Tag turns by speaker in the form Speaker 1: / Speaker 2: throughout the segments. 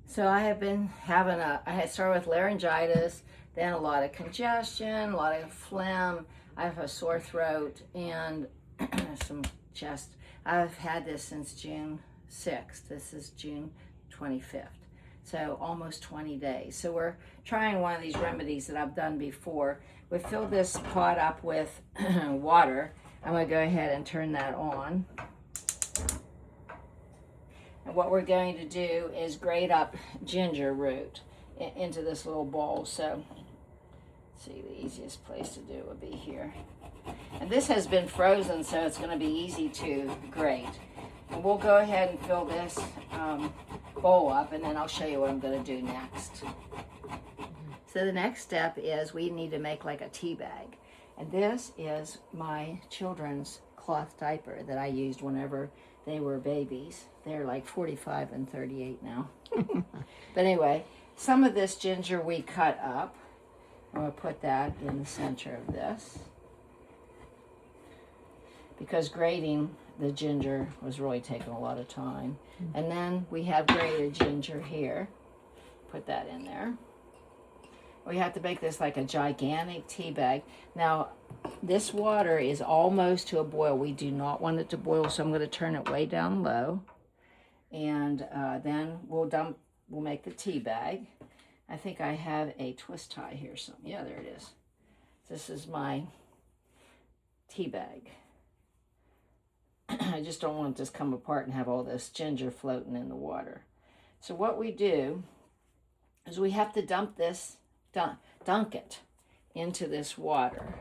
Speaker 1: So I have been having I had started with laryngitis, then a lot of congestion, a lot of phlegm. I have a sore throat and some chest. I've had this since June 6th. This is June 25th. So almost 20 days. So we're trying one of these remedies that I've done before. We filled this pot up with water. I'm going to go ahead and turn that on. And what we're going to do is grate up ginger root into this little bowl. So, see, the easiest place to do it would be here. And this has been frozen, so it's going to be easy to grate. And we'll go ahead and fill this bowl up, and then I'll show you what I'm going to do next. So the next step is we need to make like a tea bag. And this is my children's cloth diaper that I used whenever they were babies. They're like 45 and 38 now. But anyway, some of this ginger we cut up. I'm going to put that in the center of this, because grating the ginger was really taking a lot of time. And then we have grated ginger here. Put that in there. We have to make this like a gigantic tea bag. Now, this water is almost to a boil. We do not want it to boil, so I'm going to turn it way down low. And then we'll make the tea bag. I think I have a twist tie here. Yeah, there it is. This is my tea bag. I just don't want it to just come apart and have all this ginger floating in the water. So what we do is we have to dunk it into this water.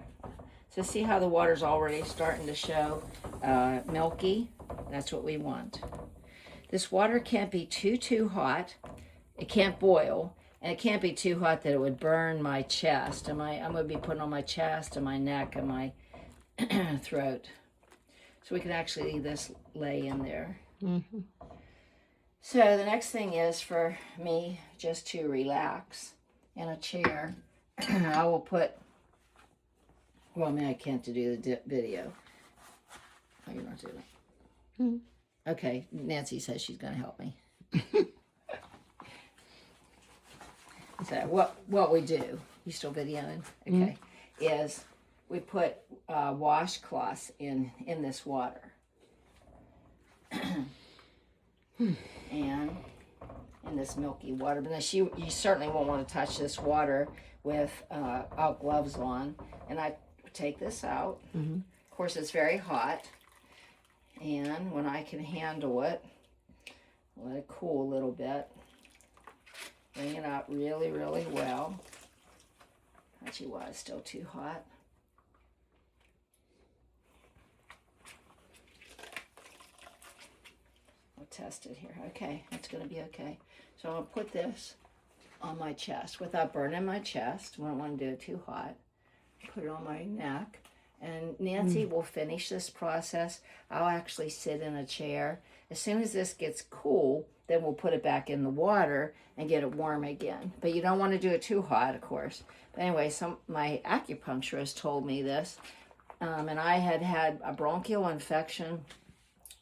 Speaker 1: So see how the water's already starting to show milky? That's what we want. This water can't be too hot. It can't boil, and it can't be too hot that it would burn my chest. I'm going to be putting on my chest and my neck and my throat. So we can actually leave this lay in there. Mm-hmm. So the next thing is for me just to relax in a chair. I will put, well, I mean, I can't do the video. Oh, you're not doing it. Mm-hmm. Okay, Nancy says she's going to help me. So what we do, you still videoing? Okay, is we put washcloths in this water. And in this milky water. But you certainly won't want to touch this water without gloves on. And I take this out. Mm-hmm. Of course, it's very hot. And when I can handle it, let it cool a little bit. Bring it out really, really well. Actually, why it's still too hot. We'll test it here. Okay, it's going to be okay. So I'm going to put this on my chest without burning my chest. I don't want to do it too hot. Put it on my neck. And Nancy will finish this process. I'll actually sit in a chair. As soon as this gets cool, then we'll put it back in the water and get it warm again. But you don't want to do it too hot, of course. But anyway, my acupuncturist told me this. And I had a bronchial infection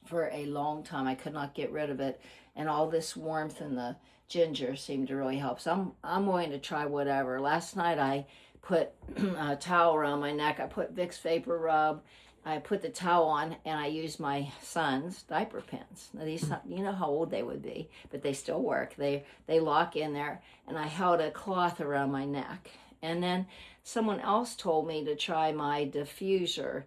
Speaker 1: for a long time. I could not get rid of it. And all this warmth and the ginger seemed to really help. So I'm going to try whatever. Last night I put a towel around my neck. I put Vicks Vapor Rub. I put the towel on, and I used my son's diaper pins. Now these, you know how old they would be, but they still work. They lock in there, and I held a cloth around my neck. And then someone else told me to try my diffuser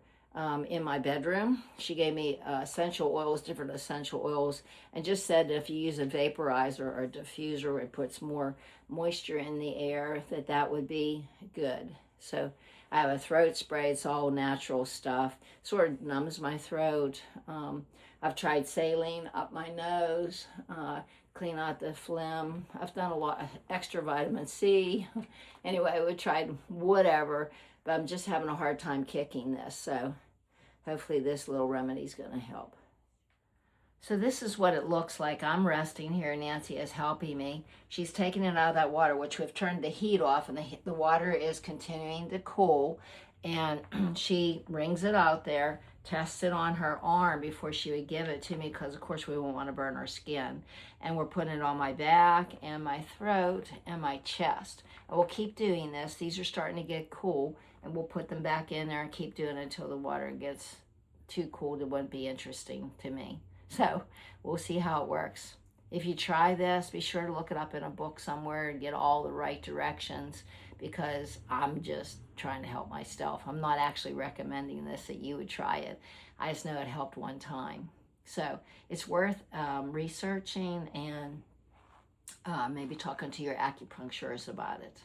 Speaker 1: in my bedroom. She gave me essential oils, different essential oils, and just said that if you use a vaporizer or a diffuser where it puts more moisture in the air, that would be good. So I have a throat spray. It's all natural stuff. Sort of numbs my throat. I've tried saline up my nose, clean out the phlegm. I've done a lot of extra vitamin C. Anyway, we tried whatever, but I'm just having a hard time kicking this. So hopefully this little remedy is going to help. So this is what it looks like. I'm resting here. Nancy is helping me. She's taking it out of that water, which we've turned the heat off, and the water is continuing to cool. And she wrings it out there, test it on her arm before she would give it to me, because of course we won't want to burn her skin. And we're putting it on my back and my throat and my chest. And we'll keep doing this. These are starting to get cool, and we'll put them back in there and keep doing it until the water gets too cold. It wouldn't be interesting to me. So we'll see how it works. If you try this, be sure to look it up in a book somewhere and get all the right directions, because I'm just trying to help myself. I'm not actually recommending this that you would try it. I just know it helped one time. So it's worth researching and maybe talking to your acupuncturist about it.